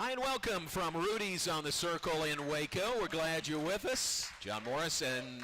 Hi and welcome from Rudy's on the Circle in Waco. We're glad you're with us. John Morris and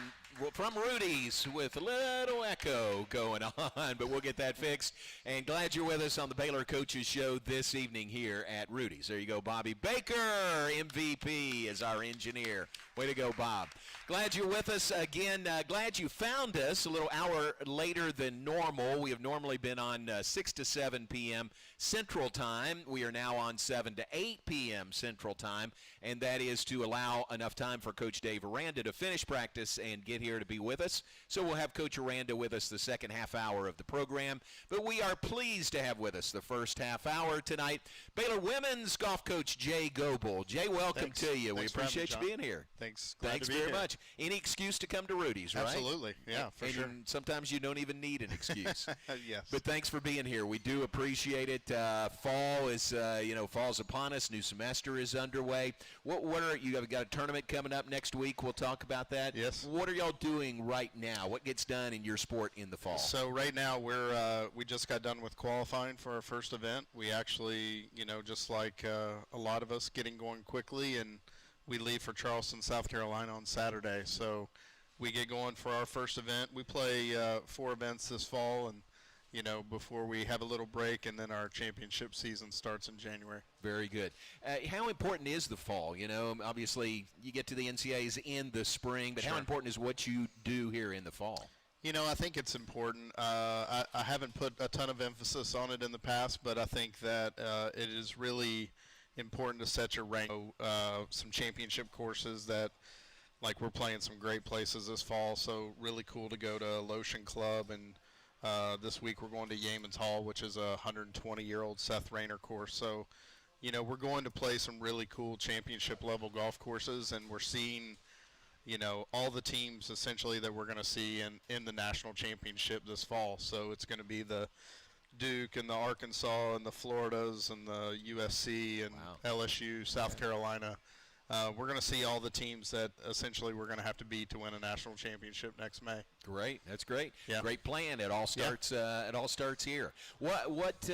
from Rudy's with a little echo going on, but we'll get that fixed. And glad you're with us on the Baylor Coaches Show this evening here at Rudy's. There you go, Bobby Baker, MVP, is our engineer. Way to go, Bob. Glad you're with us again. Glad you found us a little hour later than normal. We have normally been on 6 to 7 p.m. Central Time. We are now on 7 to 8 p.m. Central Time, and that is to allow enough time for Coach Dave Aranda to finish practice and get here to be with us. So we'll have Coach Aranda with us the second half hour of the program. But we are pleased to have with us the first half hour tonight Baylor women's golf coach Jay Goble. Jay, welcome to you. We appreciate you being here. Thanks. Thanks very much. Any excuse to come to Rudy's, right? Absolutely. Yeah, for sure. And sometimes you don't even need an excuse. Yes. But thanks for being here. We do appreciate it. Fall is, fall's upon us. New semester is underway. What are you have got a tournament coming up next week? We'll talk about that. Yes. What are y'all doing right now? What gets done in your sport in the fall? So right now we just got done with qualifying for our first event. We actually, just like a lot of us, getting going quickly, and we leave for Charleston, South Carolina on Saturday. So we get going for our first event. We play 4 events this fall, and before we have a little break, and then our championship season starts in January. Very good. How important is the fall? Obviously you get to the NCAAs in the spring, but Sure. how important is what you do here in the fall? I think it's important. I haven't put a ton of emphasis on it in the past, but I think that it is really important to set your rank. Some championship courses that, like, we're playing some great places this fall, so really cool to go to Lotion Club, and this week we're going to Yeamans Hall, which is a 120-year-old Seth Rayner course. So, we're going to play some really cool championship-level golf courses, and we're seeing, all the teams essentially that we're going to see in the national championship this fall. So it's going to be the Duke and the Arkansas and the Floridas and the USC and LSU, South Carolina. We're going to see all the teams that essentially we're going to have to beat to win a national championship next May. Great, that's great. Yeah. Great plan. It all starts. It all starts here. What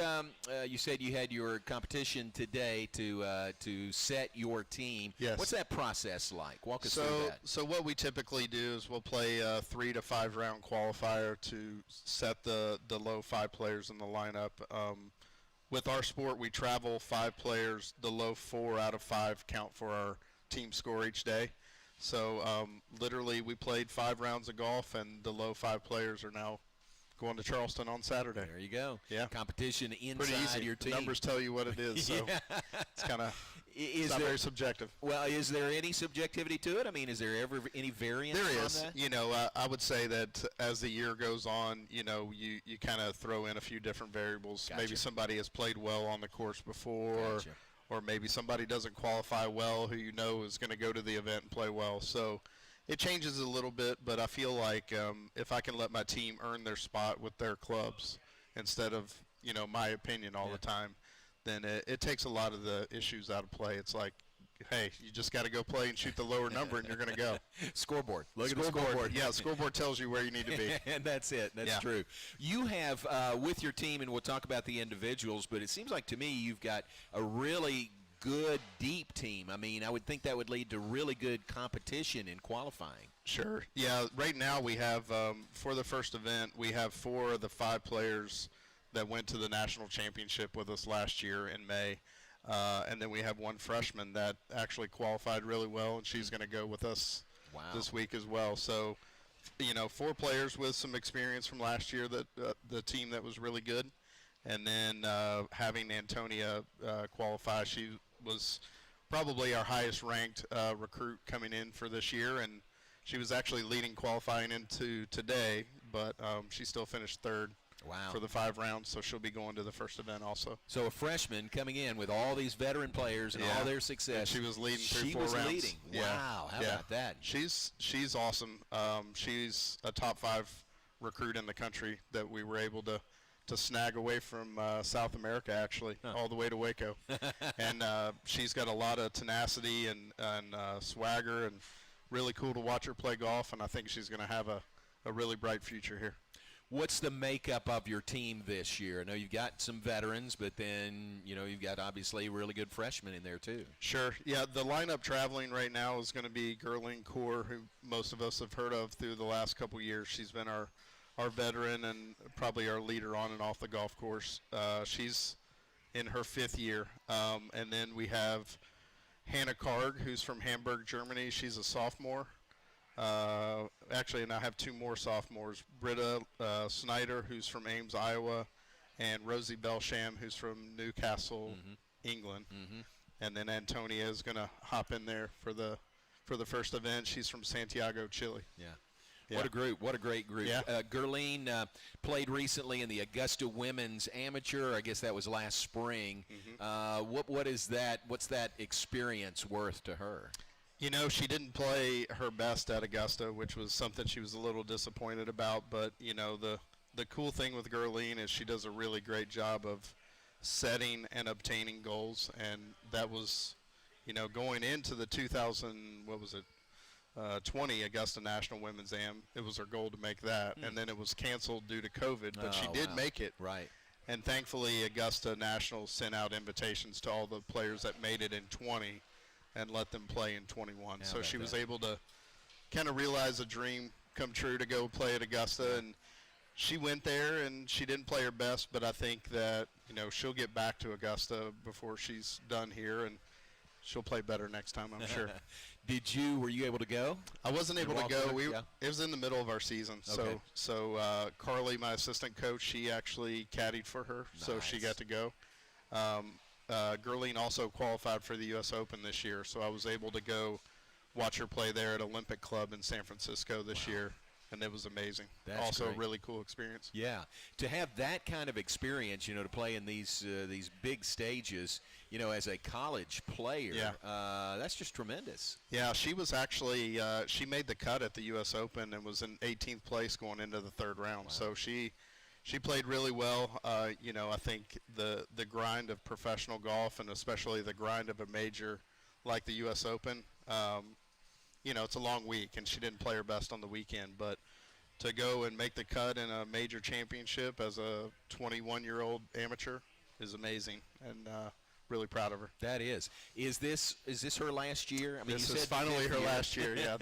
you said you had your competition today to set your team. Yes. What's that process like? Walk us through that. So what we typically do is we'll play a 3 to 5 round qualifier to set the low 5 players in the lineup. With our sport, we travel 5 players. The low 4 out of 5 count for our team score each day. So literally we played 5 rounds of golf, and the low 5 players are now going to Charleston on Saturday. There you go. Yeah. Competition inside Pretty easy. your team. The numbers tell you what it is, so it's kind of very subjective. Well, is there any subjectivity to it? I mean, is there ever any variance There on is. that? I would say that as the year goes on, you kind of throw in a few different variables. Gotcha. Maybe somebody has played well on the course before, Gotcha. or maybe somebody doesn't qualify well who is going to go to the event and play well. So it changes a little bit, but I feel like if I can let my team earn their spot with their clubs instead of, my opinion all the time, then it takes a lot of the issues out of play. It's like, hey, you just got to go play and shoot the lower number, and you're going to go. Scoreboard. Look at the scoreboard. Yeah, scoreboard tells you where you need to be. And that's it. That's true. You have, with your team, and we'll talk about the individuals, but it seems like to me you've got a really good, deep team. I mean, I would think that would lead to really good competition in qualifying. Sure. Yeah, right now we have, for the first event, we have 4 of the 5 players that went to the national championship with us last year in May. And then we have 1 freshman that actually qualified really well, and she's going to go with us this week as well. So, 4 players with some experience from last year, that the team that was really good. And then having Antonia qualify, she was probably our highest ranked recruit coming in for this year, and she was actually leading qualifying into today, but she still finished 3rd. For the 5 rounds, so she'll be going to the first event also. So a freshman coming in with all these veteran players and all their success. And she was leading through 4 rounds. She was leading. Yeah. Wow, how about that? She's awesome. She's a top 5 recruit in the country that we were able to snag away from South America, actually, all the way to Waco. And she's got a lot of tenacity and swagger, and really cool to watch her play golf, and I think she's going to have a really bright future here. What's the makeup of your team this year? I know you've got some veterans, but then, you've got obviously really good freshmen in there too. Sure. Yeah, the lineup traveling right now is going to be Gerline Kaur, who most of us have heard of through the last couple years. She's been our veteran and probably our leader on and off the golf course. She's in her 5th year. And then we have Hannah Karg, who's from Hamburg, Germany. She's a sophomore. Actually, and I have 2 more sophomores, Britta Snyder, who's from Ames, Iowa, and Rosie Belsham, who's from Newcastle, England. And then Antonia is going to hop in there for the first event. She's from Santiago, Chile. Yeah. Yeah. What a group. What a great group. Yeah. Gerline played recently in the Augusta Women's Amateur. I guess that was last spring. What is that? What's that experience worth to her? She didn't play her best at Augusta, which was something she was a little disappointed about. But, the cool thing with Gerline is she does a really great job of setting and obtaining goals. And that was, going into the 20 Augusta National Women's Am, it was her goal to make that. And then it was canceled due to COVID, but she did make it. Right. And thankfully, Augusta National sent out invitations to all the players that made it in 20 and let them play in 21. So she was able to kind of realize a dream come true to go play at Augusta. And she went there, and she didn't play her best, but I think that, she'll get back to Augusta before she's done here, and she'll play better next time, I'm sure. Were you able to go? I wasn't able to go. Yeah. It was in the middle of our season. Okay. So Carly, my assistant coach, she actually caddied for her, so she got to go. Gerline also qualified for the U.S. Open this year, so I was able to go watch her play there at Olympic Club in San Francisco this year, and it was amazing. That's also great. A really cool experience. Yeah, to have that kind of experience, to play in these big stages, as a college player, that's just tremendous. Yeah, she was actually she made the cut at the U.S. Open and was in 18th place going into the 3rd round. Wow. So she played really well. I think the grind of professional golf, and especially the grind of a major like the U.S. Open, it's a long week, and she didn't play her best on the weekend. But to go and make the cut in a major championship as a 21-year-old amateur is amazing, and really proud of her. That is. Is this her last year? I mean, this you is said finally her last year. Yeah.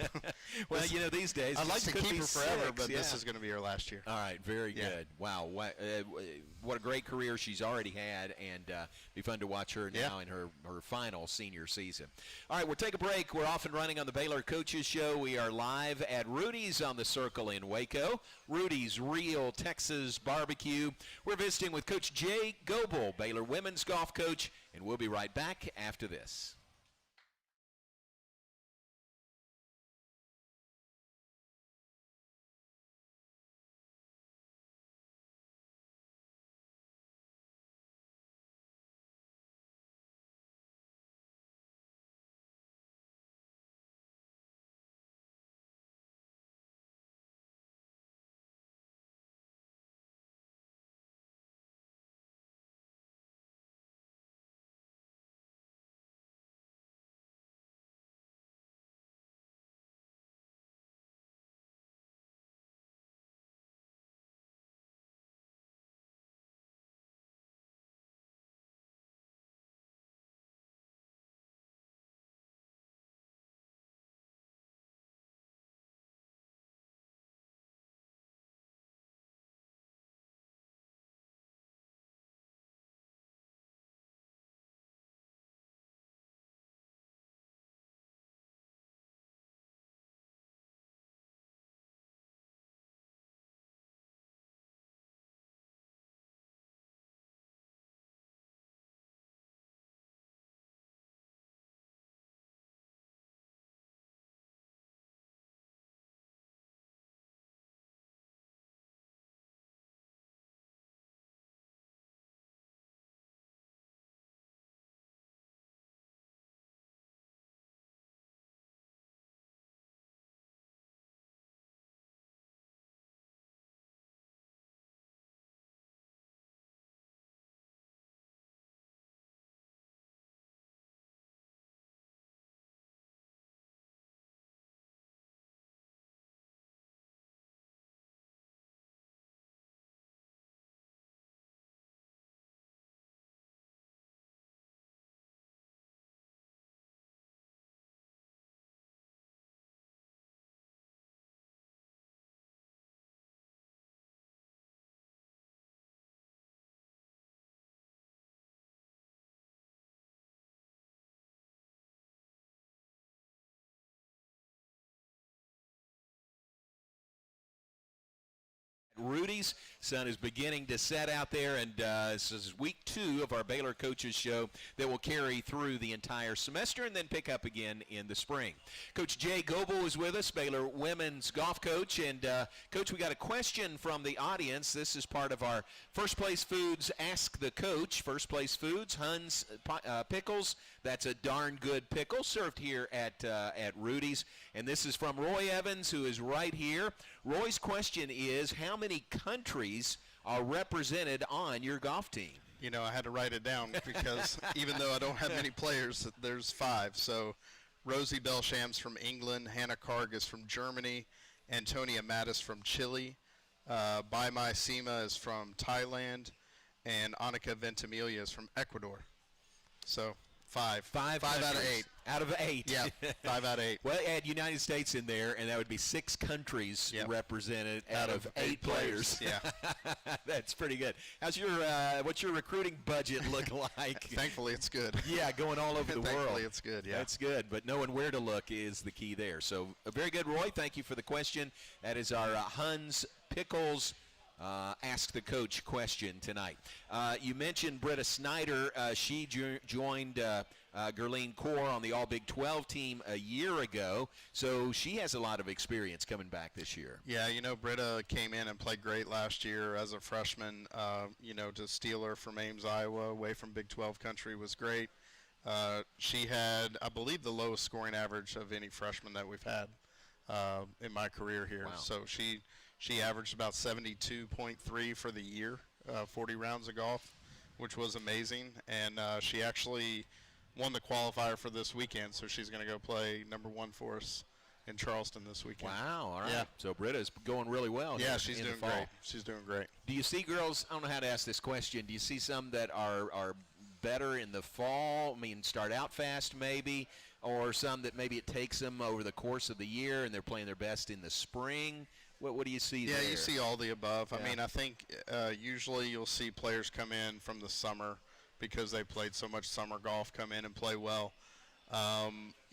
Well, these days I'd like to keep her forever, but yeah. this is going to be her last year. All right, very good. Wow, what a great career she's already had, and be fun to watch her now in her final senior season. All right, we'll take a break. We're off and running on the Baylor Coaches Show. We are live at Rudy's on the Circle in Waco. Rudy's Real Texas Barbecue. We're visiting with Coach Jay Goble, Baylor women's golf coach, and we'll be right back after this. Rudy's. Sun is beginning to set out there, and this is week 2 of our Baylor Coaches Show that will carry through the entire semester and then pick up again in the spring. Coach Jay Goble is with us, Baylor women's golf coach. And, Coach, we got a question from the audience. This is part of our First Place Foods Ask the Coach. First Place Foods, Hunn's Pickles. That's a darn good pickle served here at Rudy's. And this is from Roy Evans, who is right here. Roy's question is, how many countries are represented on your golf team? You know, I had to write it down because even though I don't have many players, there's 5. So Rosie Belshams from England, Hannah Karg from Germany, Antonia Mattis from Chile, Baimai Sima is from Thailand, and Annika Ventimiglia is from Ecuador. So 5 out of 8. Out of 8. Yeah, 5 out of 8. Well, add United States in there, and that would be 6 countries represented out of 8 players. Yeah, that's pretty good. How's your what's your recruiting budget look like? Thankfully, it's good. Yeah, going all over the world. Thankfully, it's good. Yeah, that's good. But knowing where to look is the key there. So very good, Roy. Thank you for the question. That is our Hunn's Pickles Ask the Coach question tonight. You mentioned Britta Snyder. She joined Gerline Core on the All Big 12 team a year ago, so she has a lot of experience coming back this year. Yeah, you know, Britta came in and played great last year as a freshman. You know, to steal her from Ames, Iowa, away from Big 12 country was great. She had, I believe, the lowest scoring average of any freshman that we've had in my career here. Wow. So she averaged about 72.3 for the year, 40 rounds of golf, which was amazing. And she actually won the qualifier for this weekend, so she's going to go play number 1 for us in Charleston this weekend. Wow, all right. Yeah. So Britta's going really well. Yeah, here she's in doing the fall. great. She's doing great. Do you see girls, I don't know how to ask this question, do you see some that are better in the fall, I mean start out fast maybe, or some that maybe it takes them over the course of the year and they're playing their best in the spring? What do you see there? Yeah, you see all the above. Yeah. I mean, I think usually you'll see players come in from the summer because they played so much summer golf, come in and play well.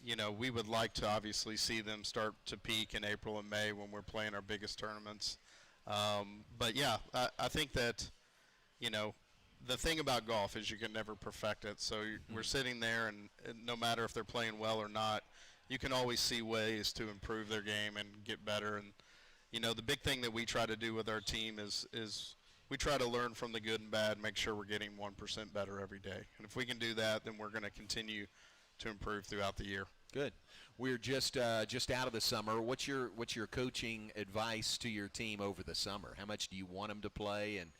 You know, we would like to obviously see them start to peak in April and May when we're playing our biggest tournaments. But, yeah, I think that, you know, the thing about golf is you can never perfect it. So we're sitting there, and no matter if they're playing well or not, you can always see ways to improve their game and get better. And, you know, the big thing that we try to do with our team is we try to learn from the good and bad, make sure we're getting 1% better every day. And if we can do that, then we're going to continue to improve throughout the year. Good. We're just out of the summer. What's your coaching advice to your team over the summer? How much do you want them to play, and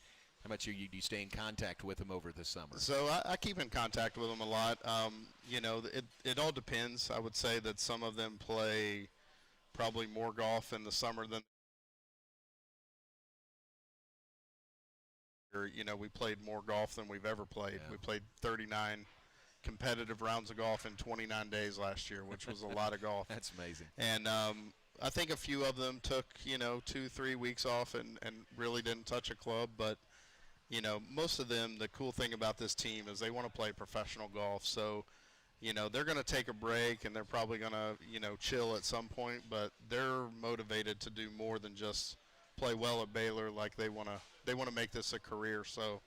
how much do you stay in contact with them over the summer? So I keep in contact with them a lot. You know, it all depends. I would say that some of them play probably more golf in the summer than you know, we played more golf than we've ever played. Yeah. We played 39 competitive rounds of golf in 29 days last year, which was a lot of golf. That's amazing. And I think a few of them took, you know, 2-3 weeks off and really didn't touch a club. But, you know, most of them, the cool thing about this team is they want to play professional golf. So, you know, they're going to take a break and they're probably going to, you know, chill at some point. But they're motivated to do more than just play well at Baylor. Like they want to make this a career. So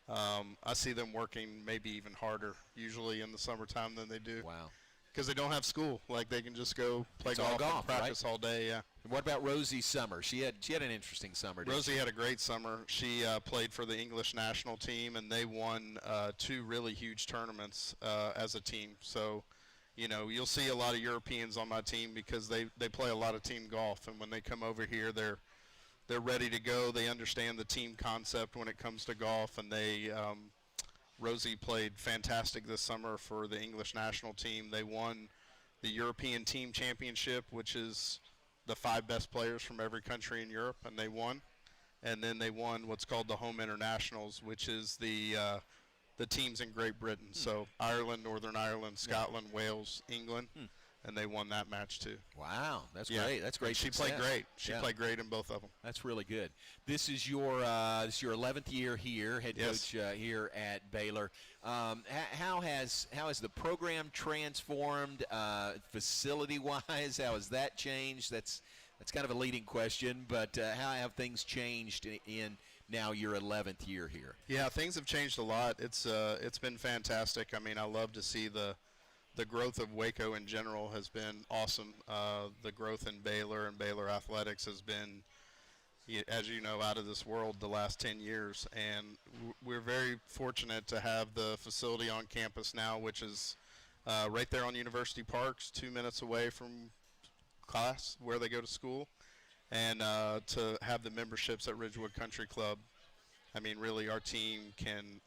I see them working maybe even harder usually in the summertime than they do. Wow. Because they don't have school. Like they can just go play It's all golf and golf, practice all day. Yeah. And what about Rosie's summer? She had an interesting summer. Didn't Rosie had a great summer. She played for the English national team, and they won 2 really huge tournaments as a team. So, you know, you'll see a lot of Europeans on my team because they play a lot of team golf, and when they come over here, they're ready to go. They understand the team concept when it comes to golf, and Rosie played fantastic this summer for the English national team. They won the European Team Championship, which is the 5 best players from every country in Europe, and they won. And then they won what's called the Home Internationals, which is the teams in Great Britain. So Ireland, Northern Ireland, Scotland, Wales, England. And they won that match too. Wow, that's great. That's great. She played great. She played great in both of them. That's really good. This is your 11th year here, head coach here at Baylor. How has the program transformed facility-wise? How has that changed? That's kind of a leading question, but how have things changed in now your 11th year here? Yeah, things have changed a lot. It's been fantastic. I mean, I love to see the growth of Waco in general has been awesome. The growth in Baylor and Baylor athletics has been, as you know, out of this world the last 10 years. And we're very fortunate to have the facility on campus now, which is right there on University Parks, 2 minutes away from class where they go to school. And to have the memberships at Ridgewood Country Club, I mean, really our team can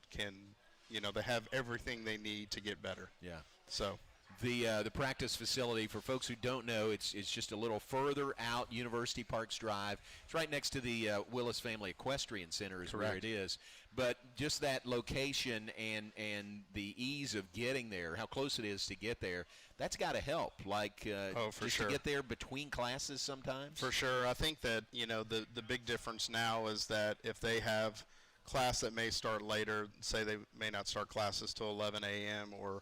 they have everything they need to get better. Yeah. So the practice facility, for folks who don't know, it's just a little further out University Parks Drive. It's right next to the Willis Family Equestrian Center is where it is. But just that location and the ease of getting there, how close it is to get there, that's got to help. Like for just sure. to get there between classes sometimes. For sure. I think that, the big difference now is that if they have class that may start later, say they may not start classes till 11 a.m. or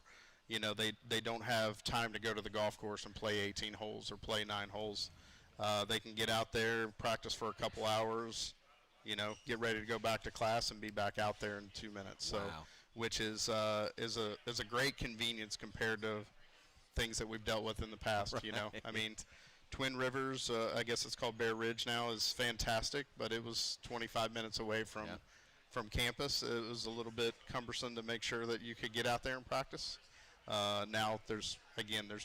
they don't have time to go to the golf course and play 18 holes or play 9 holes. They can get out there, practice for a couple hours, get ready to go back to class and be back out there in 2 minutes. So, which is a great convenience compared to things that we've dealt with in the past. Right. I mean, Twin Rivers, I guess it's called Bear Ridge now, is fantastic, but it was 25 minutes away from campus. It was a little bit cumbersome to make sure that you could get out there and practice. Now there's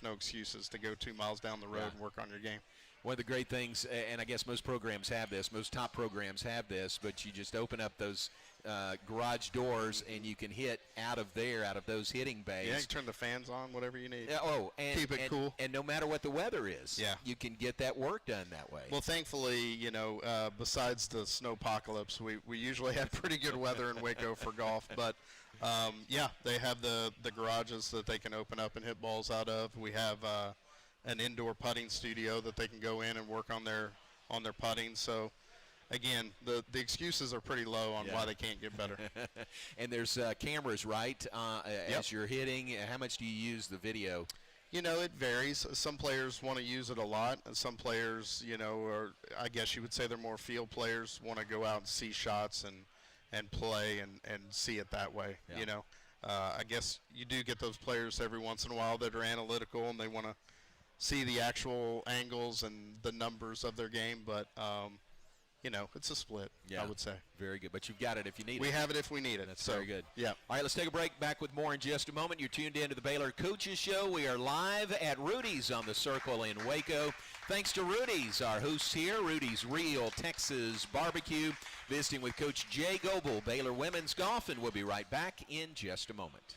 no excuses to go 2 miles down the road and work on your game. One of the great things, and I guess most programs have this, most top programs have this, but you just open up those garage doors and you can hit out of those hitting bays. Yeah, you can turn the fans on, whatever you need. And keep it cool. And no matter what the weather is, you can get that work done that way. Well, thankfully, besides the snowpocalypse, we usually have pretty good weather in Waco for golf, but they have the garages that they can open up and hit balls out of. We have an indoor putting studio that they can go in and work on their putting. So, again, the excuses are pretty low on why they can't get better. And there's cameras, right, as you're hitting. How much do you use the video? It varies. Some players want to use it a lot, and some players, or I guess you would say they're more field players, want to go out and see shots and play and see it that way. I guess you do get those players every once in a while that are analytical and they want to see the actual angles and the numbers of their game, but it's a split, I would say. Very good, but you've got it if you need it. We have it if we need it. That's very good. Yeah. All right, let's take a break. Back with more in just a moment. You're tuned in to the Baylor Coaches Show. We are live at Rudy's on the Circle in Waco. Thanks to Rudy's, our hosts here, Rudy's Real Texas Barbecue, visiting with Coach Jay Goble, Baylor Women's Golf, and we'll be right back in just a moment.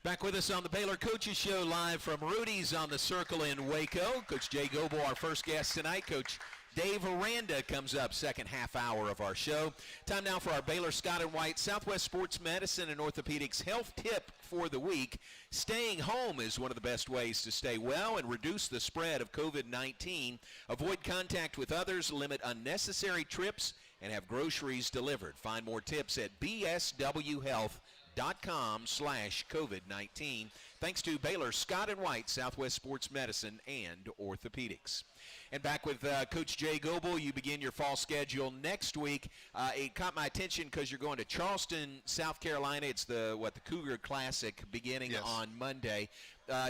Back with us on the Baylor Coaches Show, live from Rudy's on the Circle in Waco. Coach Jay Goble, our first guest tonight. Coach Dave Aranda comes up second half hour of our show. Time now for our Baylor Scott and White Southwest Sports Medicine and Orthopedics health tip for the week. Staying home is one of the best ways to stay well and reduce the spread of COVID-19. Avoid contact with others, limit unnecessary trips, and have groceries delivered. Find more tips at bswhealth.com/COVID-19. Thanks to Baylor Scott and White Southwest Sports Medicine and Orthopedics. And back with Coach Jay Goble, you begin your fall schedule next week. It caught my attention because you're going to Charleston, South Carolina. It's the Cougar Classic beginning on Monday.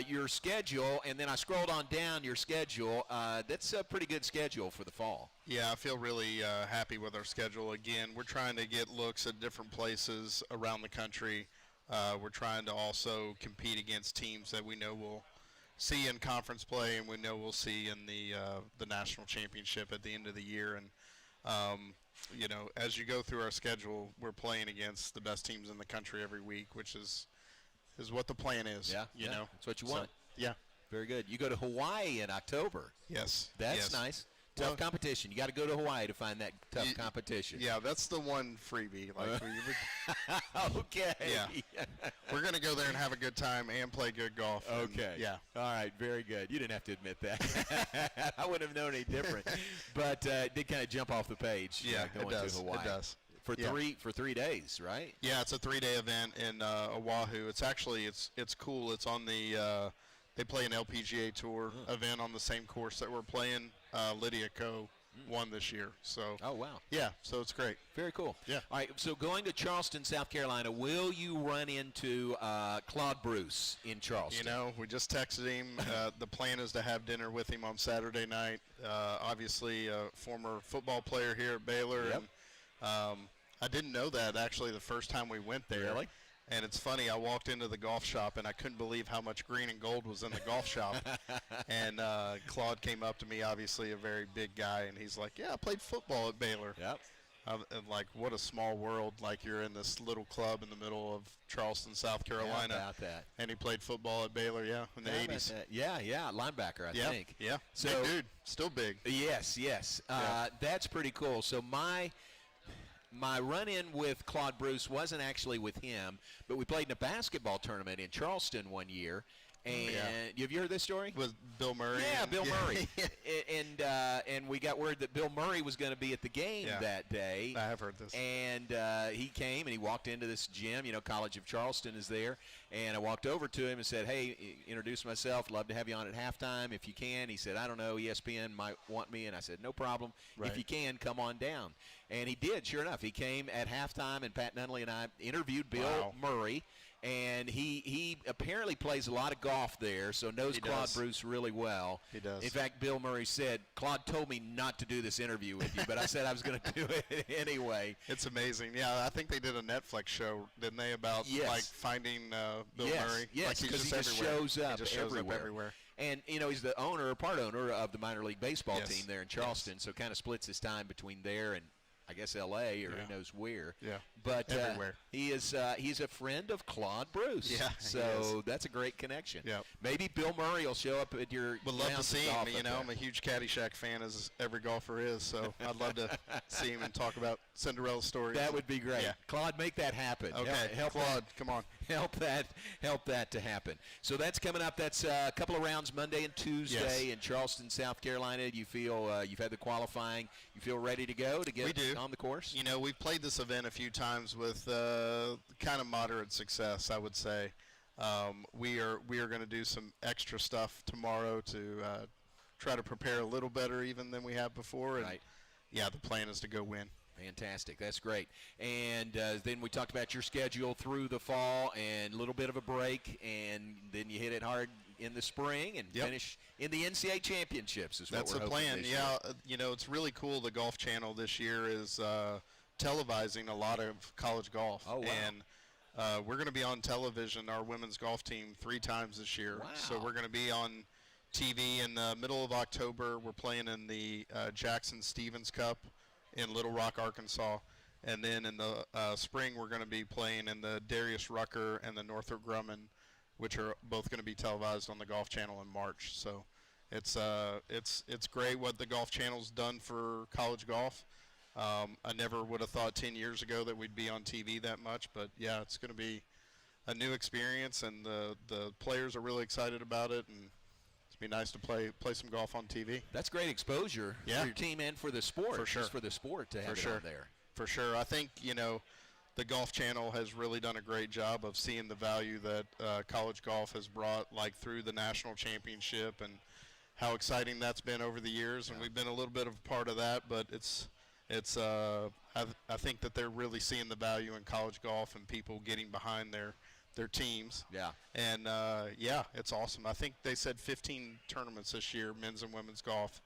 Your schedule, and then I scrolled on down your schedule. That's a pretty good schedule for the fall. Yeah, I feel really happy with our schedule. Again, we're trying to get looks at different places around the country. We're trying to also compete against teams that we know will see in conference play, and we know we'll see in the national championship at the end of the year. And you know, as you go through our schedule, we're playing against the best teams in the country every week, which is what the plan is. Yeah, you know, that's what you want. Yeah, very good. You go to Hawaii in October. Yes, that's nice. Tough competition. You got to go to Hawaii to find that tough competition. Yeah, that's the one freebie. Like, okay. Yeah. We're going to go there and have a good time and play good golf. Okay. Yeah. All right. Very good. You didn't have to admit that. I wouldn't have known any different. But it did kind of jump off the page. Yeah, going it does. To Hawaii. It does. For 3 days, right? Yeah, it's a 3-day event in Oahu. It's actually it's cool. It's on the they play an LPGA Tour event on the same course that we're playing. Lydia Ko won this year. So. Oh, wow. Yeah, so it's great. Very cool. Yeah. All right, so going to Charleston, South Carolina, will you run into Claude Bruce in Charleston? You know, we just texted him. The plan is to have dinner with him on Saturday night. Obviously, a former football player here at Baylor. Yep. And, I didn't know that actually the first time we went there. Really? And it's funny, I walked into the golf shop, and I couldn't believe how much green and gold was in the golf shop. And Claude came up to me, obviously a very big guy, and he's like, yeah, I played football at Baylor. Yep. And like, what a small world, like you're in this little club in the middle of Charleston, South Carolina. How about that? And he played football at Baylor, in the 80s. Yeah, linebacker, I think. Yeah, so, big dude, still big. Yes. That's pretty cool. So my run-in with Claude Bruce wasn't actually with him, but we played in a basketball tournament in Charleston one year. And have you heard this story? With Bill Murray? Yeah, Bill Murray. And we got word that Bill Murray was going to be at the game that day. I have heard this. And he came and he walked into this gym. You know, College of Charleston is there. And I walked over to him and said, hey, introduce myself. Love to have you on at halftime if you can. He said, I don't know, ESPN might want me. And I said, no problem. Right. If you can, come on down. And he did, sure enough. He came at halftime, and Pat Nunley and I interviewed Bill Murray. And he apparently plays a lot of golf there, so knows Claude Bruce really well. He does. In fact, Bill Murray said, Claude told me not to do this interview with you, but I said I was going to do it anyway. It's amazing. Yeah, I think they did a Netflix show, didn't they, about like finding Bill Murray? Yes, because he just shows up everywhere. And, you know, he's the part owner of the minor league baseball team there in Charleston, so kind of splits his time between there and I guess L.A. or who knows where. Yeah, but everywhere. He's a friend of Claude Bruce. Yeah, so that's a great connection. Yeah, maybe Bill Murray will show up at your. Would love to see him. You know, I'm a huge Caddyshack fan, as every golfer is. So I'd love to see him and talk about Cinderella stories. That would be great. Yeah. Claude, make that happen. Okay, help Claude, come on. Help that to happen. So that's coming up. That's a couple of rounds Monday and Tuesday in Charleston, South Carolina. You feel you've had the qualifying. You feel ready to go to get on the course? You know, we've played this event a few times with kind of moderate success, I would say. We are going to do some extra stuff tomorrow to try to prepare a little better even than we have before. And yeah, the plan is to go win. Fantastic. That's great. And then we talked about your schedule through the fall and a little bit of a break, and then you hit it hard in the spring and finish in the NCAA championships is what we're hoping. That's the plan. This year. Yeah, you know, it's really cool. The Golf Channel this year is televising a lot of college golf. Oh, wow. And we're going to be on television, our women's golf team, 3 times this year. Wow. So we're going to be on TV in the middle of October. We're playing in the Jackson Stevens Cup in Little Rock, Arkansas. And then in the spring, we're going to be playing in the Darius Rucker and the Northrop Grumman which are both going to be televised on the Golf Channel in March. So it's great what the Golf Channel's done for college golf. I never would have thought 10 years ago that we'd be on TV that much, but yeah, it's going to be a new experience, and the players are really excited about it, and it's be nice to play some golf on TV. That's great exposure for your team and for the sport. For sure. Just for the sport to have it on there. For sure. I think, the Golf Channel has really done a great job of seeing the value that college golf has brought, like through the national championship, and how exciting that's been over the years. And we've been a little bit of a part of that, but I think that they're really seeing the value in college golf and people getting behind their teams. Yeah. And, it's awesome. I think they said 15 tournaments this year, men's and women's golf,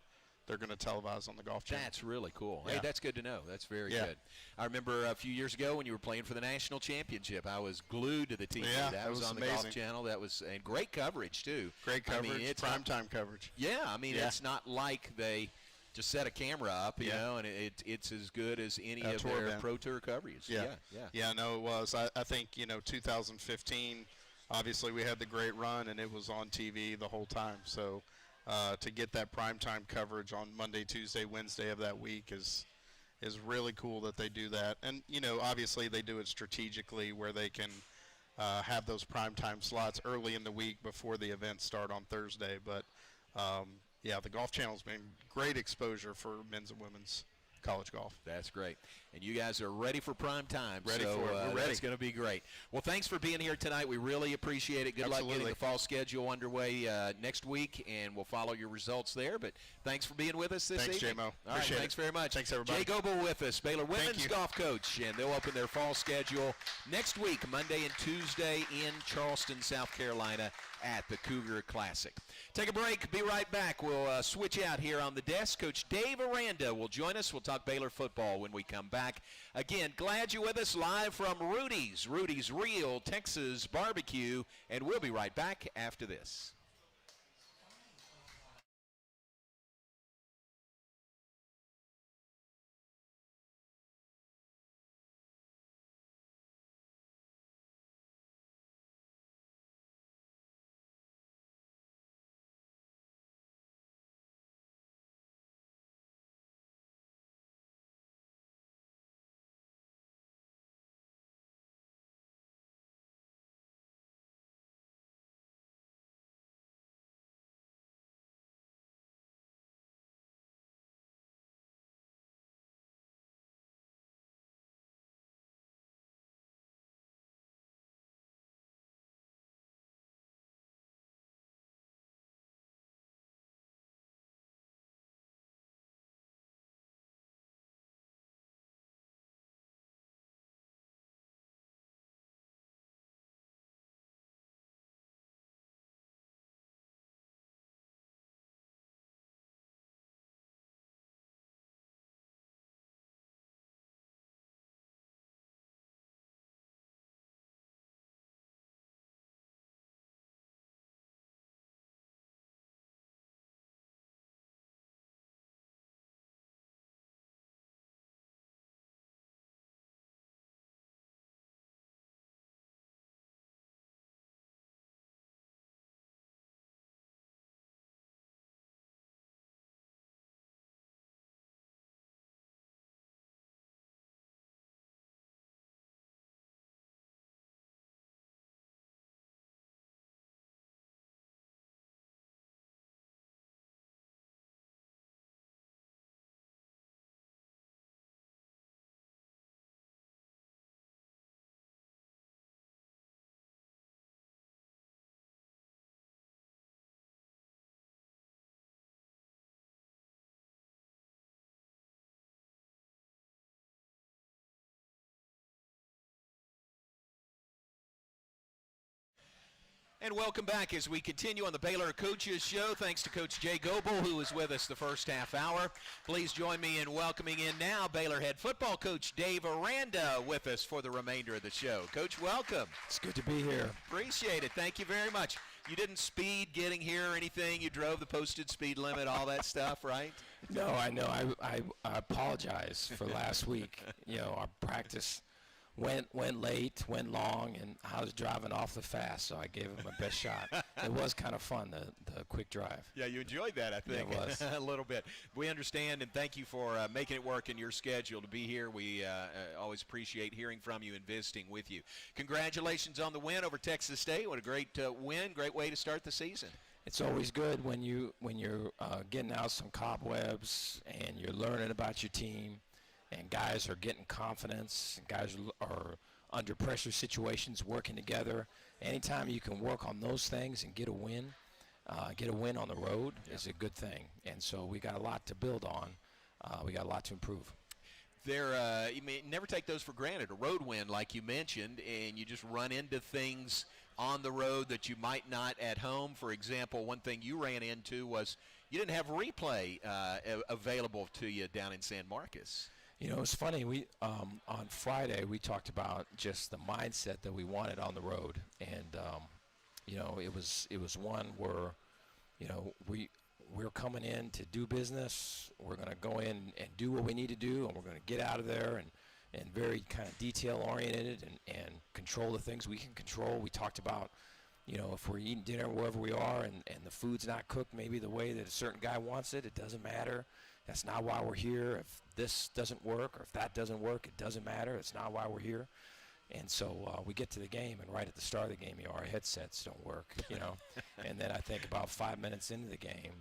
they're going to televise on the Golf Channel. That's really cool. Yeah. Hey, that's good to know. That's very good. I remember a few years ago when you were playing for the national championship, I was glued to the TV. Yeah, that was on the amazing. Golf Channel. That was and great coverage too. Great coverage. I mean, it's primetime coverage. Yeah, I mean it's not like they just set a camera up, you know, and it's as good as any of their Pro Tour coverage. Yeah, no, it was. I think 2015. Obviously, we had the great run, and it was on TV the whole time. So to get that primetime coverage on Monday, Tuesday, Wednesday of that week is really cool that they do that. And, obviously they do it strategically where they can have those primetime slots early in the week before the events start on Thursday. But, the Golf Channel's been great exposure for men's and women's college golf. That's great. And you guys are ready for prime time. Ready for it. We're ready. That's going to be great. Well, thanks for being here tonight. We really appreciate it. Good luck getting the fall schedule underway next week, and we'll follow your results there. But thanks for being with us this evening. Thanks, J-Mo. All right, thanks very much. Thanks, everybody. Jay Goble with us, Baylor women's golf coach, and they'll open their fall schedule next week, Monday and Tuesday in Charleston, South Carolina at the Cougar Classic. Take a break. Be right back. We'll switch out here on the desk. Coach Dave Aranda will join us. We'll talk Baylor football when we come back. Again, glad you're with us live from Rudy's Real Texas Barbecue, and we'll be right back after this. And welcome back as we continue on the Baylor Coaches Show. Thanks to Coach Jay Goble, who was with us the first half hour. Please join me in welcoming in now Baylor head football coach Dave Aranda with us for the remainder of the show. Coach, welcome. It's good to be here. Appreciate it. Thank you very much. You didn't speed getting here or anything. You drove the posted speed limit, all that stuff, right? No, I know. I apologize for last week. Our practice went late, went long, and I was driving awfully fast, so I gave it my best shot. It was kind of fun, the quick drive. Yeah, you enjoyed that, I think. Yeah, it was. A little bit. We understand, and thank you for making it work in your schedule to be here. We always appreciate hearing from you and visiting with you. Congratulations on the win over Texas State. What a great win, great way to start the season. It's always good when you're getting out some cobwebs and you're learning about your team, and guys are getting confidence, and guys are under pressure situations working together. Anytime you can work on those things and get a win on the road is a good thing. And so we got a lot to build on. We got a lot to improve. You may never take those for granted. A road win, like you mentioned, and you just run into things on the road that you might not at home. For example, one thing you ran into was you didn't have replay available to you down in San Marcos. You know, it's funny. We on Friday we talked about just the mindset that we wanted on the road, and you know, it was one where, you know, we're coming in to do business. We're going to go in and do what we need to do, and we're going to get out of there and very kind of detail oriented and control the things we can control. We talked about, you know, if we're eating dinner wherever we are and the food's not cooked maybe the way that a certain guy wants it, it doesn't matter. That's not why we're here. If this doesn't work or if that doesn't work, it doesn't matter. It's not why we're here. And so we get to the game, and right at the start of the game, you know, our headsets don't work, you know. And then I think about 5 minutes into the game,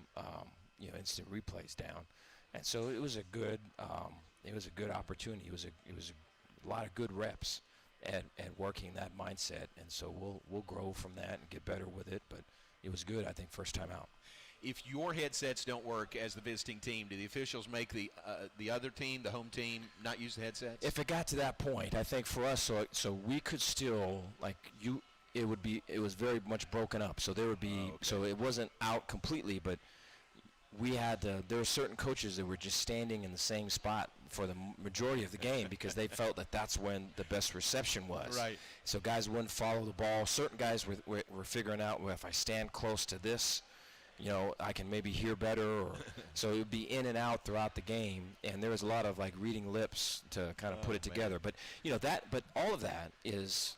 you know, instant replays down. And so it was a good opportunity. It was a lot of good reps at working that mindset. And so we'll grow from that and get better with it. But it was good, I think, first time out. If your headsets don't work as the visiting team, do the officials make the other team, the home team, not use the headsets? If it got to that point, I think for us, so we could still, like, it was very much broken up. So there would be, okay. So it wasn't out completely, but we had there were certain coaches that were just standing in the same spot for the majority of the game because they felt that that's when the best reception was. Right. So guys wouldn't follow the ball. Certain guys were figuring out, well, if I stand close to this, you know, I can maybe hear better, or so it would be in and out throughout the game, and there was a lot of like reading lips to kind of put it together. But you know but all of that is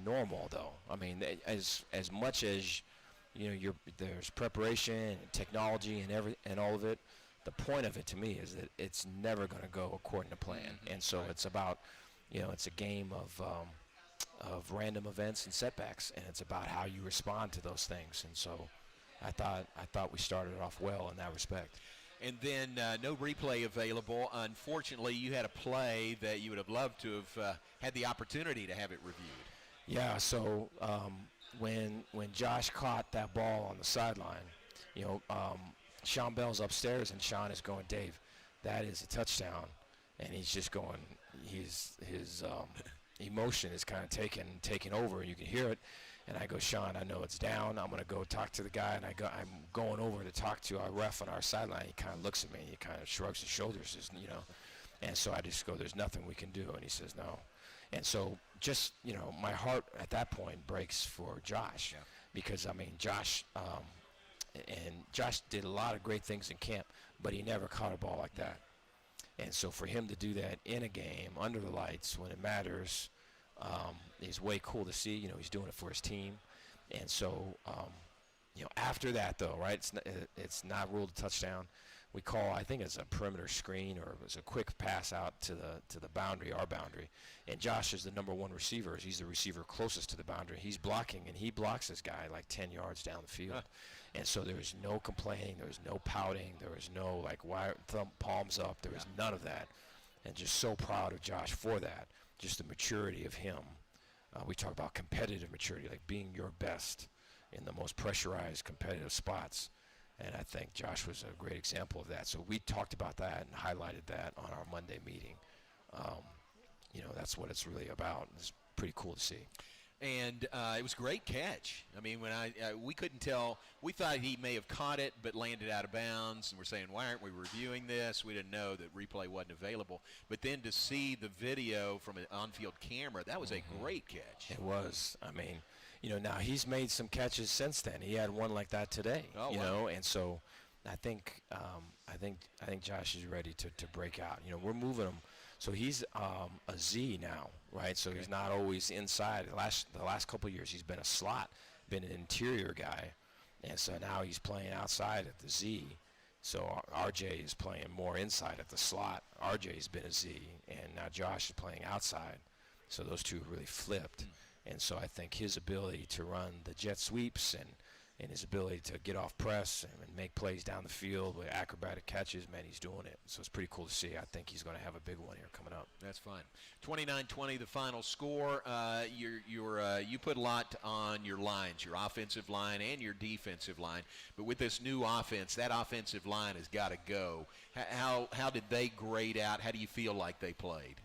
normal, though. I mean, as much as, you know, there's preparation and technology and all of it. The point of it to me is that it's never going to go according to plan, and so it's about, you know, it's a game of random events and setbacks, and it's about how you respond to those things, and so. I thought we started off well in that respect. And then no replay available. Unfortunately, you had a play that you would have loved to have had the opportunity to have it reviewed. Yeah, so when Josh caught that ball on the sideline, you know, Sean Bell's upstairs, and Sean is going, Dave, that is a touchdown. And he's just going, his emotion is kind of taking over, and you can hear it. And I go, Sean, I know it's down. I'm going to go talk to the guy. And I'm going over to talk to our ref on our sideline. He kind of looks at me. He kind of shrugs his shoulders, you know. And so I just go, there's nothing we can do. And he says, no. And so just, you know, my heart at that point breaks for Josh. Yeah. Because, I mean, Josh did a lot of great things in camp, but he never caught a ball like that. And so for him to do that in a game, under the lights, when it matters, is way cool to see. You know, he's doing it for his team. And so, you know, after that, though, right, it's not ruled a touchdown. We call, I think it's a perimeter screen, or it was a quick pass out to the boundary, our boundary. And Josh is the number one receiver. He's the receiver closest to the boundary. He's blocking, and he blocks this guy like 10 yards down the field. And so there was no complaining. There was no pouting. There was no, like, palms up. There was none of that. And just so proud of Josh for that. Just the maturity of him. We talk about competitive maturity, like being your best in the most pressurized competitive spots. And I think Josh was a great example of that. So we talked about that and highlighted that on our Monday meeting. You know, that's what it's really about. It's pretty cool to see. And it was a great catch. I mean, when we couldn't tell. We thought he may have caught it but landed out of bounds, and we're saying, why aren't we reviewing this? We didn't know that replay wasn't available. But then to see the video from an on-field camera, that was a great catch. It was. I mean, you know, now he's made some catches since then. He had one like that today. Oh, you wow. know, and so I think Josh is ready to break out. You know, we're moving him So he's a Z now, right? So he's not always inside. The last couple of years he's been a slot, been an interior guy, and so now he's playing outside at the Z. So RJ is playing more inside at the slot. RJ's been a Z, and now Josh is playing outside. So those two really flipped. And so I think his ability to run the jet sweeps and his ability to get off press and make plays down the field with acrobatic catches, man, he's doing it. So it's pretty cool to see. I think he's going to have a big one here coming up. That's fine. 29-20 the final score. You put a lot on your lines, your offensive line and your defensive line. But with this new offense, that offensive line has got to go. How did they grade out? How do you feel like they played?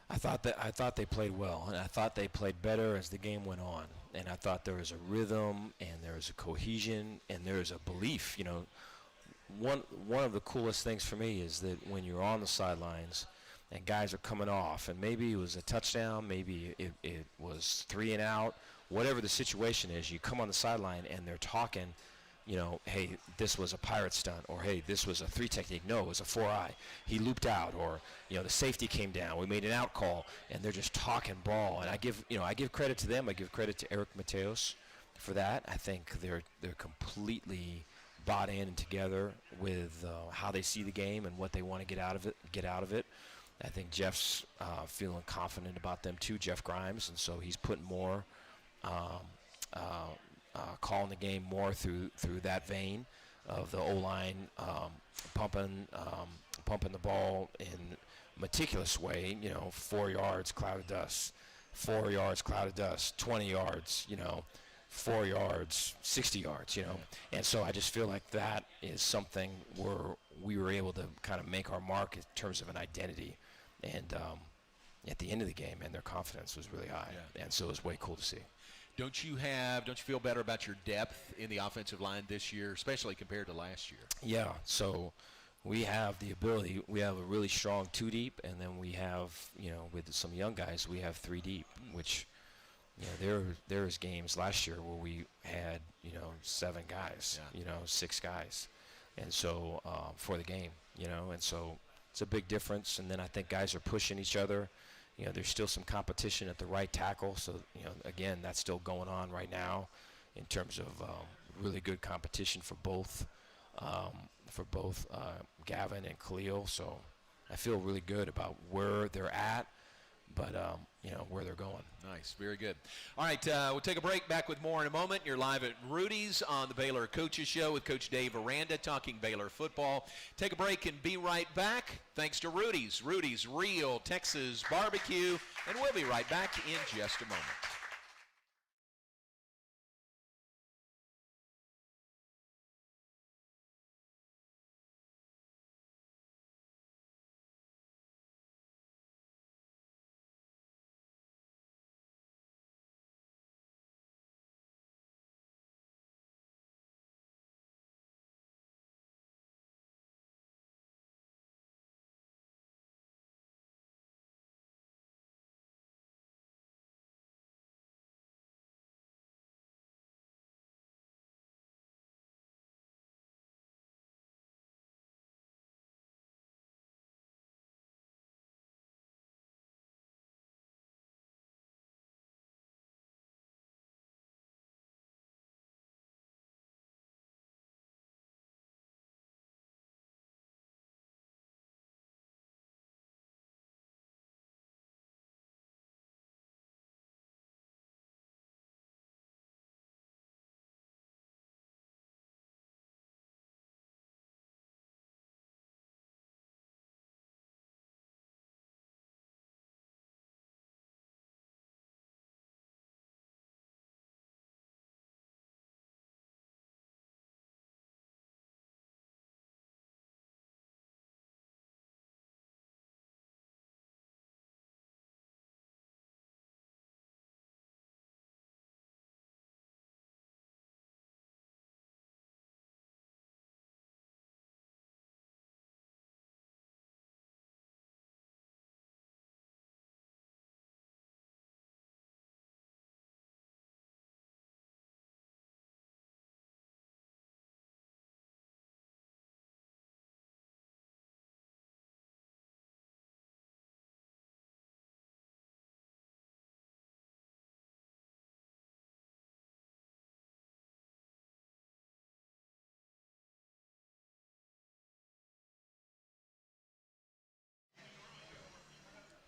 I thought they played well, and I thought they played better as the game went on. And I thought there was a rhythm, and there was a cohesion, and there was a belief. You know, one of the coolest things for me is that when you're on the sidelines and guys are coming off, and maybe it was a touchdown, maybe it was 3 and out, whatever the situation is, you come on the sideline and they're talking. You know, hey, this was a pirate stunt, or hey, this was a 3 technique. No, it was a 4-eye. He looped out, or you know, the safety came down. We made an out call, and they're just talking ball. And I give credit to them. I give credit to Eric Mateos for that. I think they're completely bought in and together with how they see the game and what they want to get out of it. I think Jeff's feeling confident about them too, Jeff Grimes, and so he's putting more. Calling the game more through that vein of the O-line pumping the ball in meticulous way. You know, 4 yards, cloud of dust, 4 yards, cloud of dust, 20 yards. You know, 4 yards, 60 yards. You know, and so I just feel like that is something where we were able to kind of make our mark in terms of an identity, and at the end of the game, man, their confidence was really high, and so it was way cool to see. Don't you feel better about your depth in the offensive line this year, especially compared to last year? Yeah, so we have the ability. We have a really strong 2 deep, and then we have, you know, with some young guys, we have 3 deep, which, you know, there's games last year where we had, you know, 7 guys, you know, 6 guys, and so for the game, you know, and so it's a big difference. And then I think guys are pushing each other. You know, there's still some competition at the right tackle. So, you know, again, that's still going on right now in terms of really good competition for both Gavin and Khalil. So I feel really good about where they're at, but, you know, where they're going. Nice. Very good. All right, we'll take a break. Back with more in a moment. You're live at Rudy's on the Baylor Coaches Show with Coach Dave Aranda talking Baylor football. Take a break and be right back. Thanks to Rudy's. Rudy's Real Texas Barbecue. And we'll be right back in just a moment.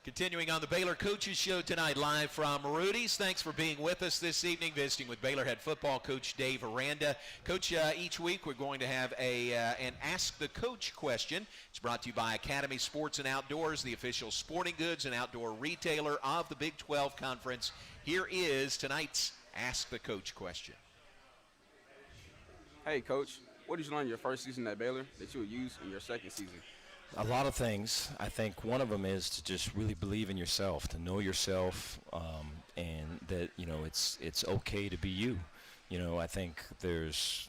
Continuing on the Baylor Coaches Show tonight, live from Rudy's. Thanks for being with us this evening, visiting with Baylor head football coach Dave Aranda. Coach, each week we're going to have an Ask the Coach question. It's brought to you by Academy Sports and Outdoors, the official sporting goods and outdoor retailer of the Big 12 Conference. Here is tonight's Ask the Coach question. Hey, Coach, what did you learn in your first season at Baylor that you would use in your second season? A lot of things. I think one of them is to just really believe in yourself, to know yourself, and that it's okay to be you. I think there is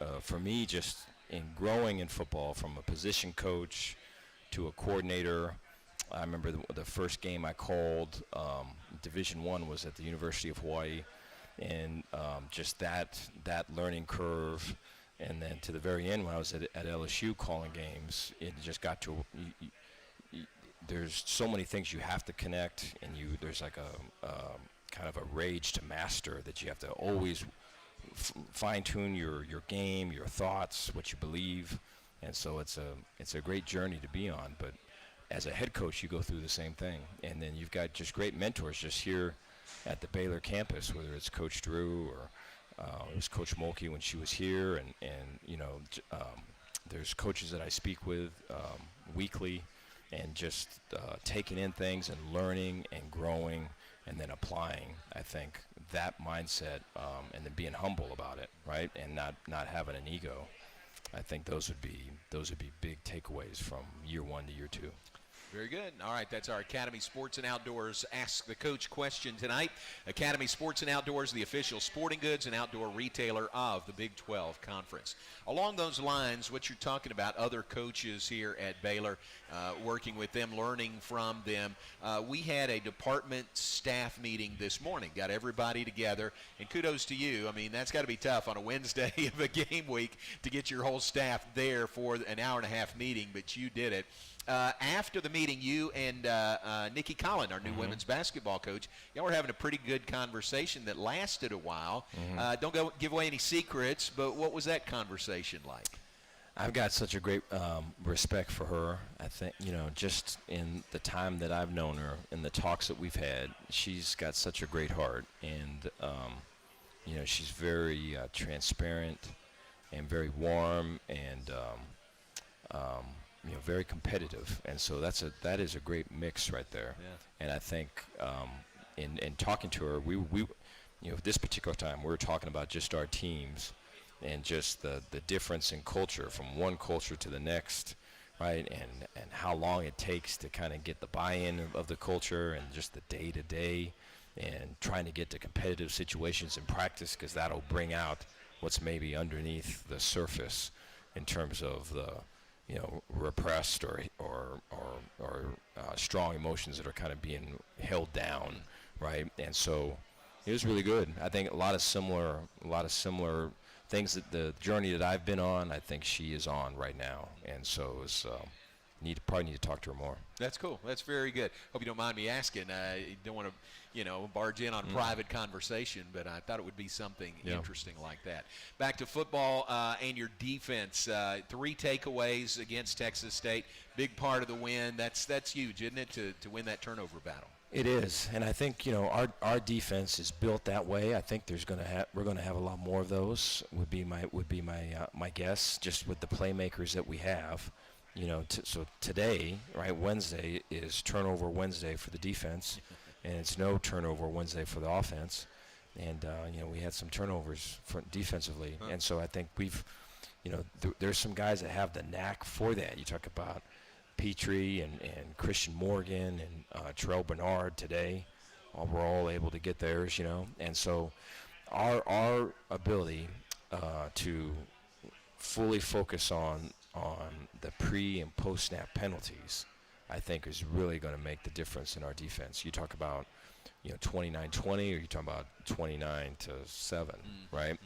a for me, just in growing in football, from a position coach to a coordinator. I remember the first game I called, Division I, was at the University of Hawaii, and just that learning curve. And then to the very end, when I was at LSU calling games, it just got to there's so many things you have to connect, and there's like a kind of a rage to master that you have to always fine-tune your game, your thoughts, what you believe. And so it's a great journey to be on. But as a head coach, you go through the same thing. And then you've got just great mentors just here at the Baylor campus, whether it's Coach Drew or it was Coach Mulkey when she was here, and there's coaches that I speak with weekly, and just taking in things and learning and growing and then applying. I think that mindset, and then being humble about it, right, and not having an ego. I think those would be big takeaways from year one to year two. Very good. All right, that's our Academy Sports and Outdoors Ask the Coach question tonight. Academy Sports and Outdoors, the official sporting goods and outdoor retailer of the Big 12 Conference. Along those lines, what you're talking about, other coaches here at Baylor, working with them, learning from them. We had a department staff meeting this morning, got everybody together, and kudos to you. I mean, that's got to be tough on a Wednesday of a game week to get your whole staff there for an hour-and-a-half meeting, but you did it. After the meeting, you and Nikki Collin, our new women's basketball coach, y'all were having a pretty good conversation that lasted a while. Don't give away any secrets, but what was that conversation like? I've got such a great respect for her. I think, just in the time that I've known her and the talks that we've had, she's got such a great heart. And, she's very transparent and very warm and, very competitive, and so that is a great mix right there. Yeah. And I think in talking to her, we this particular time we were talking about just our teams and just the difference in culture from one culture to the next, right? And how long it takes to kind of get the buy-in of the culture and just the day-to-day, and trying to get to competitive situations in practice, because that'll bring out what's maybe underneath the surface in terms of the repressed or strong emotions that are kind of being held down, right? And so it was really good. I think a lot of similar things that the journey that I've been on, I think she is on right now. And so it's probably need to talk to her more. That's cool. That's very good. Hope you don't mind me asking. You don't want to, barge in on private conversation, but I thought it would be something interesting like that. Back to football and your defense. 3 takeaways against Texas State. Big part of the win. That's huge, isn't it, to win that turnover battle? It is, and I think our defense is built that way. I think we're going to have a lot more of those. Would be my guess, just with the playmakers that we have. So today, right, Wednesday is turnover Wednesday for the defense, and it's no turnover Wednesday for the offense. And, we had some turnovers defensively. And so I think there's some guys that have the knack for that. You talk about Petrie and Christian Morgan and Terrell Bernard today. We're all able to get theirs, And so our ability to fully focus on the pre and post snap penalties, I think, is really going to make the difference in our defense. You talk about 29-20, or you talk about 29-7, right?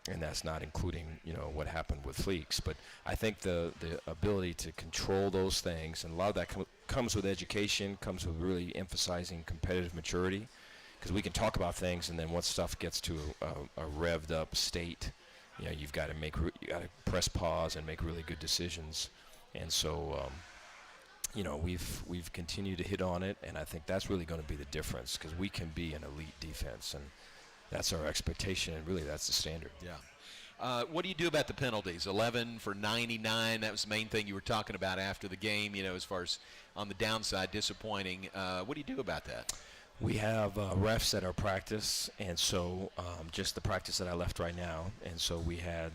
And that's not including what happened with Fleeks. But I think the ability to control those things, and a lot of that comes with education, comes with really emphasizing competitive maturity, because we can talk about things, and then once stuff gets to a revved up state, you've got to press pause and make really good decisions. And so, we've continued to hit on it, and I think that's really going to be the difference because we can be an elite defense, and that's our expectation, and really that's the standard. Yeah. What do you do about the penalties? 11 for 99. That was the main thing you were talking about after the game, as far as on the downside, disappointing. What do you do about that? We have refs at our practice, and so just the practice that I left right now, and so we had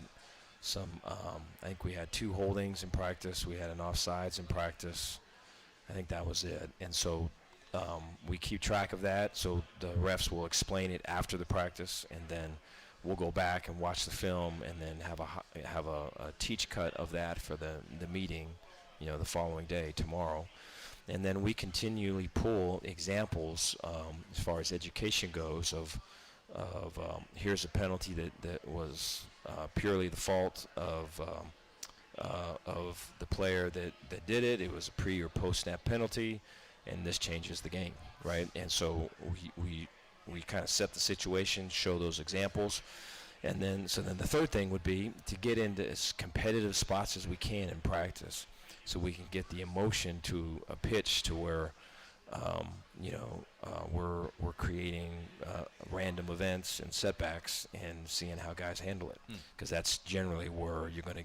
some, I think we had 2 holdings in practice. We had an offsides in practice. I think that was it. And so we keep track of that, so the refs will explain it after the practice, and then we'll go back and watch the film and then have a teach cut of that for the meeting, the following day, tomorrow. And then we continually pull examples as far as education goes of here's a penalty that was purely the fault of the player that did it. It was a pre or post snap penalty, and this changes the game, right? And so we kind of set the situation, show those examples, and then the third thing would be to get into as competitive spots as we can in practice, so we can get the emotion to a pitch to where we're creating random events and setbacks and seeing how guys handle it, because that's generally where you're going to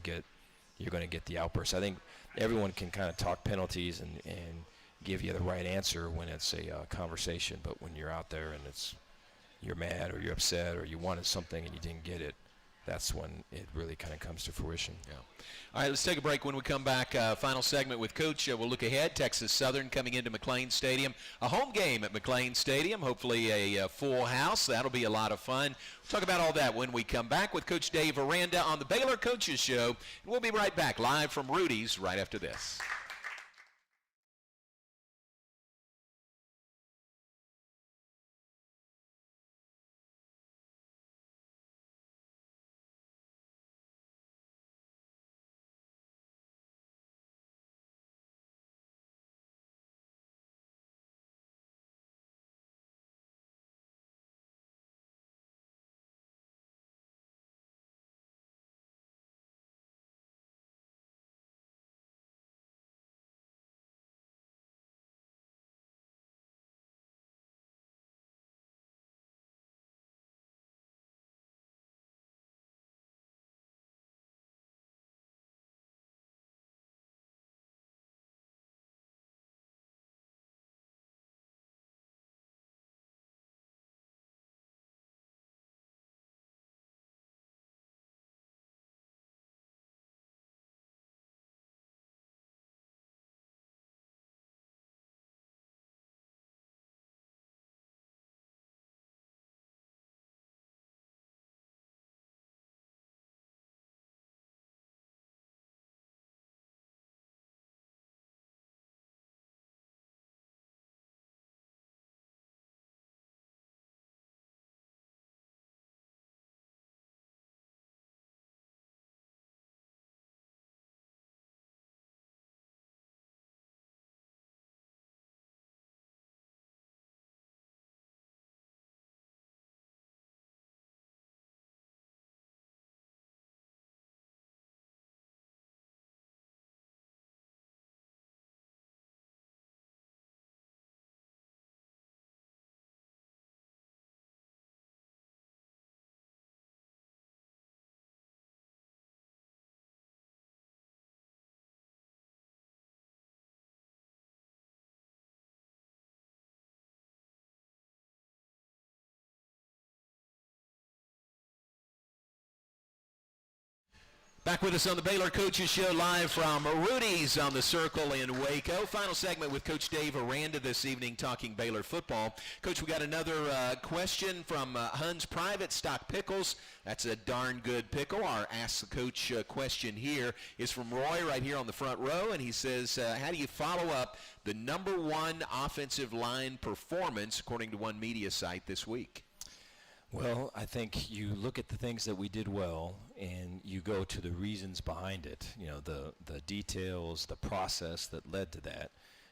get the outbursts. I think everyone can kind of talk penalties and give you the right answer when it's a conversation, but when you're out there and you're mad or you're upset or you wanted something and you didn't get it, that's when it really kind of comes to fruition. Yeah. All right, let's take a break. When we come back, final segment with Coach. We'll look ahead. Texas Southern coming into McLean Stadium. A home game at McLean Stadium. Hopefully a full house. That'll be a lot of fun. We'll talk about all that when we come back with Coach Dave Aranda on the Baylor Coaches Show. And we'll be right back live from Rudy's right after this. Back with us on the Baylor Coaches Show, live from Rudy's on the Circle in Waco. Final segment with Coach Dave Aranda this evening, talking Baylor football. Coach, we got another question from Hunn's Private Stock Pickles. That's a darn good pickle. Our Ask the Coach question here is from Roy right here on the front row, and he says, how do you follow up the number one offensive line performance, according to one media site this week? Well, I think you look at the things that we did well, and you go to the reasons behind it, the details, the process that led to that,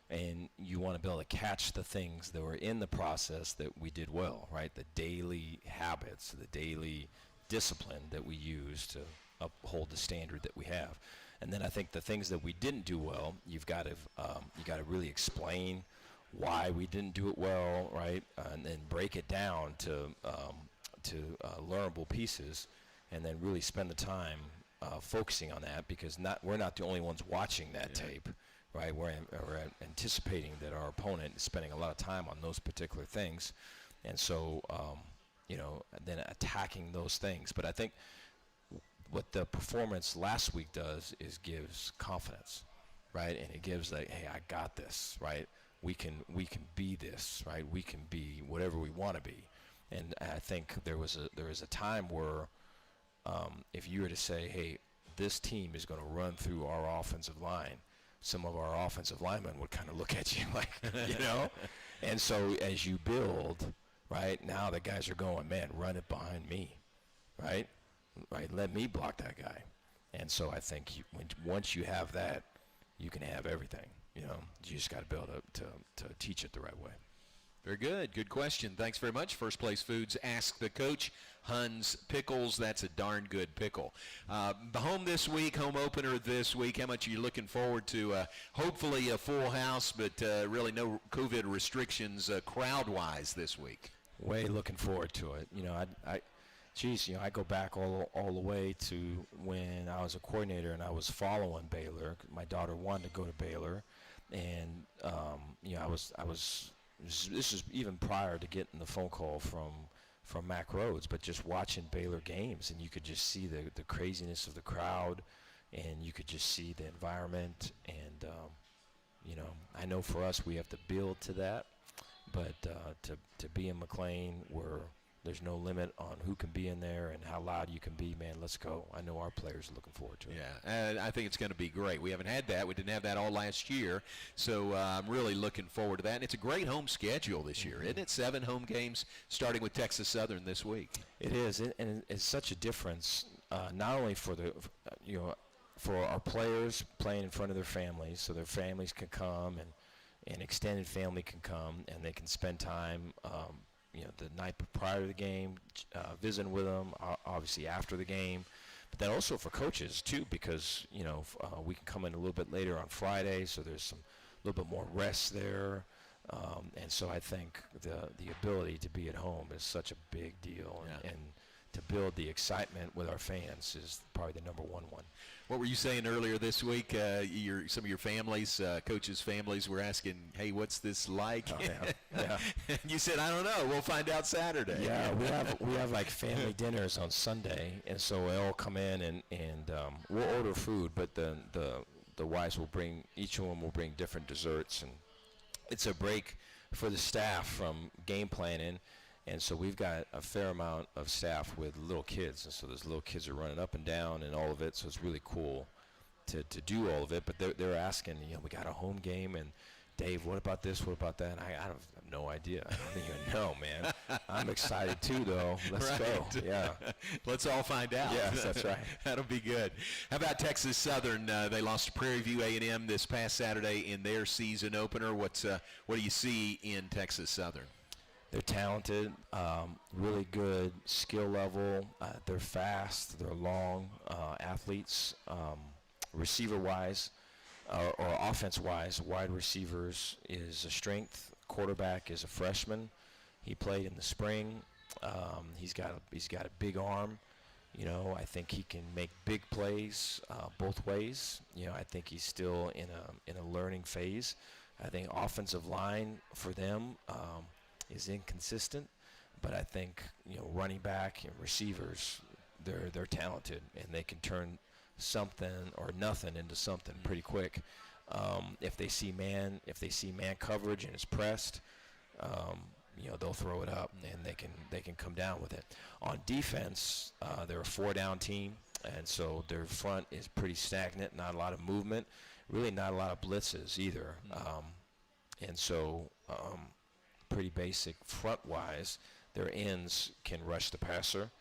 and you want to be able to catch the things that were in the process that we did well, right? The daily habits, the daily discipline that we use to uphold the standard that we have. And then I think the things that we didn't do well, you got to really explain why we didn't do it well, right? And then break it down to learnable pieces, and then really spend the time focusing on that, because we're not the only ones watching that tape, right? We're anticipating that our opponent is spending a lot of time on those particular things, and so then attacking those things. But I think what the performance last week does is gives confidence, right? And it gives like, hey, I got this, right? We can be this, right? We can be whatever we want to be. And I think there was a time where if you were to say, hey, this team is going to run through our offensive line, some of our offensive linemen would kind of look at you like, And so as you build, right, now the guys are going, man, run it behind me, right? Right, let me block that guy. And so I think once you have that, you can have everything. You just got to be able to teach it the right way. Very good. Good question. Thanks very much. First Place Foods, Ask the Coach. Hunn's Pickles. That's a darn good pickle. The home opener this week. How much are you looking forward to? Hopefully a full house, but really no COVID restrictions crowd-wise this week. Way looking forward to it. I go back all the way to when I was a coordinator and I was following Baylor. My daughter wanted to go to Baylor, and this is even prior to getting the phone call from Mac Rhodes, but just watching Baylor games, and you could just see the craziness of the crowd, and you could just see the environment, and I know for us we have to build to that, but to be in McLean where there's no limit on who can be in there and how loud you can be, man, let's go. I know our players are looking forward to it. Yeah, I think it's going to be great. We haven't had that. We didn't have that all last year, so I'm really looking forward to that. And it's a great home schedule this year, isn't it? 7 home games starting with Texas Southern this week. It is, and it's such a difference, not only for for our players playing in front of their families, so their families can come and extended family can come and they can spend time the night prior to the game, visiting with them, obviously after the game. But then also for coaches, too, because, we can come in a little bit later on Friday, so there's a little bit more rest there. And so I think the ability to be at home is such a big deal. And to build the excitement with our fans is probably the number one. What were you saying earlier this week? Some of your families, coaches' families, were asking, "Hey, what's this like?" Oh, yeah. You said, "I don't know. We'll find out Saturday." Yeah, we have like family dinners on Sunday, and so they all come in and we'll order food, but the wives will each of them will bring different desserts, and it's a break for the staff from game planning. And so we've got a fair amount of staff with little kids, and so those little kids are running up and down and all of it, so it's really cool to do all of it. But they're asking, we got a home game, and Dave, what about this, what about that? And I have no idea. I don't even know, man. I'm excited too, though. Let's go. Yeah. Let's all find out. Yes, that's right. That'll be good. How about Texas Southern? They lost to Prairie View A&M this past Saturday in their season opener. What do you see in Texas Southern? They're talented, really good skill level. They're fast. They're long athletes. Receiver-wise or offense-wise, wide receivers is a strength. Quarterback is a freshman. He played in the spring. He's got a big arm. I think he can make big plays both ways. I think he's still in a learning phase. I think offensive line for them is inconsistent, but I think running back and receivers, they're talented and they can turn something or nothing into something pretty quick. If they see man coverage and it's pressed, they'll throw it up and they can come down with it. On defense, they're a 4-down team, and so their front is pretty stagnant. Not a lot of movement, really not a lot of blitzes either, and so. Pretty basic front-wise. Their ends can rush the passer.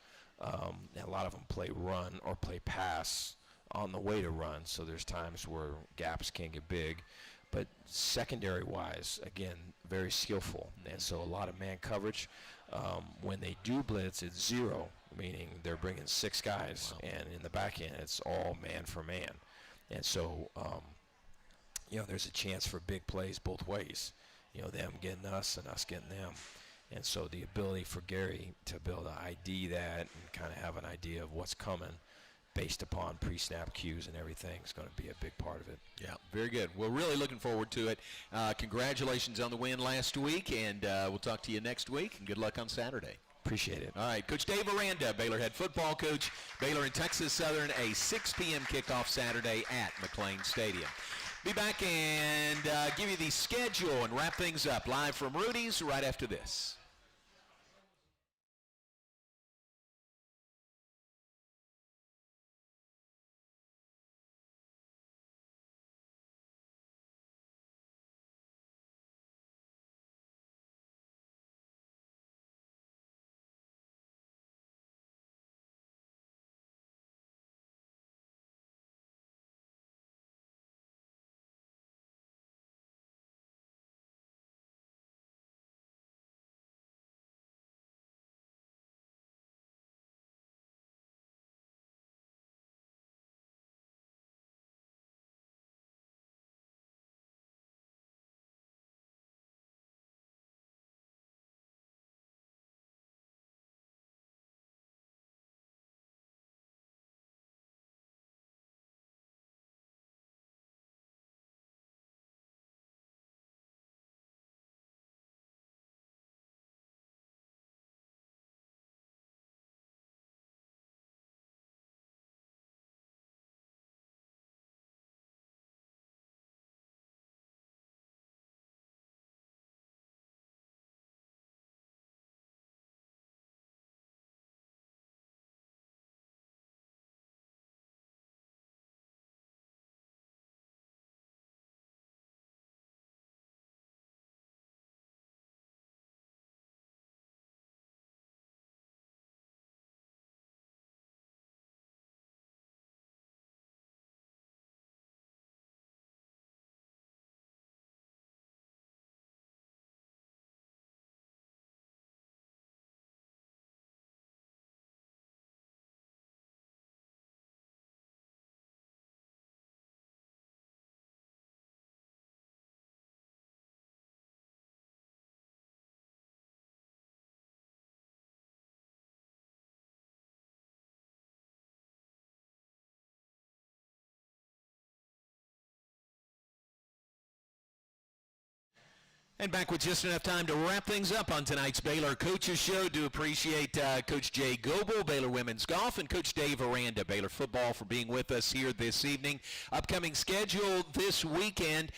A lot of them play run or play pass on the way to run, so there's times where gaps can get big. But secondary-wise, again, very skillful, and so a lot of man coverage. When they do blitz, it's 0, meaning they're bringing 6 guys, and in the back end, it's all man for man. And so, there's a chance for big plays both ways. Them getting us and us getting them. And so the ability for Gary to be able to ID that and kind of have an idea of what's coming based upon pre-snap cues and everything is going to be a big part of it. Yeah, very good. We're really looking forward to it. Congratulations on the win last week, and we'll talk to you next week, and good luck on Saturday. Appreciate it. All right, Coach Dave Aranda, Baylor head football coach. Baylor and Texas Southern, a 6 p.m. kickoff Saturday at McLean Stadium. Be back and give you the schedule and wrap things up live from Rudy's right after this. And back with just enough time to wrap things up on tonight's Baylor Coaches Show. Do appreciate Coach Jay Goble, Baylor Women's Golf, and Coach Dave Aranda, Baylor Football, for being with us here this evening. Upcoming schedule this weekend,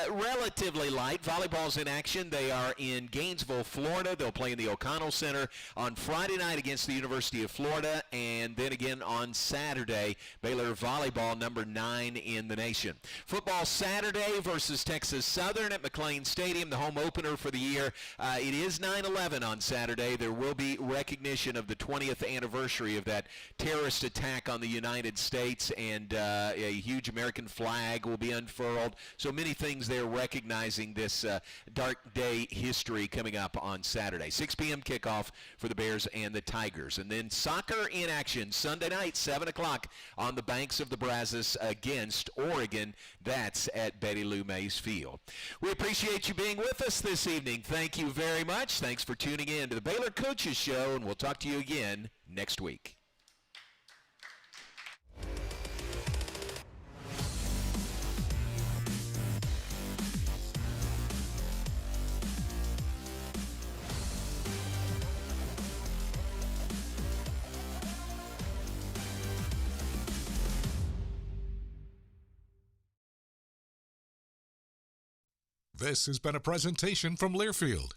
relatively light. Volleyball's in action. They are in Gainesville, Florida. They'll play in the O'Connell Center on Friday night against the University of Florida, and then again on Saturday, Baylor Volleyball, number 9 in the nation. Football Saturday versus Texas Southern at McLean Stadium, the home opener for the year. It is 9/11 on Saturday. There will be recognition of the 20th anniversary of that terrorist attack on the United States, and a huge American flag will be unfurled. So many things there recognizing this dark day history coming up on Saturday. 6 p.m. kickoff for the Bears and the Tigers. And then soccer in action Sunday night, 7 o'clock on the banks of the Brazos against Oregon. That's at Betty Lou Mays Field. We appreciate you being with us this evening. Thank you very much. Thanks for tuning in to the Baylor Coaches Show, and we'll talk to you again next week. This has been a presentation from Learfield,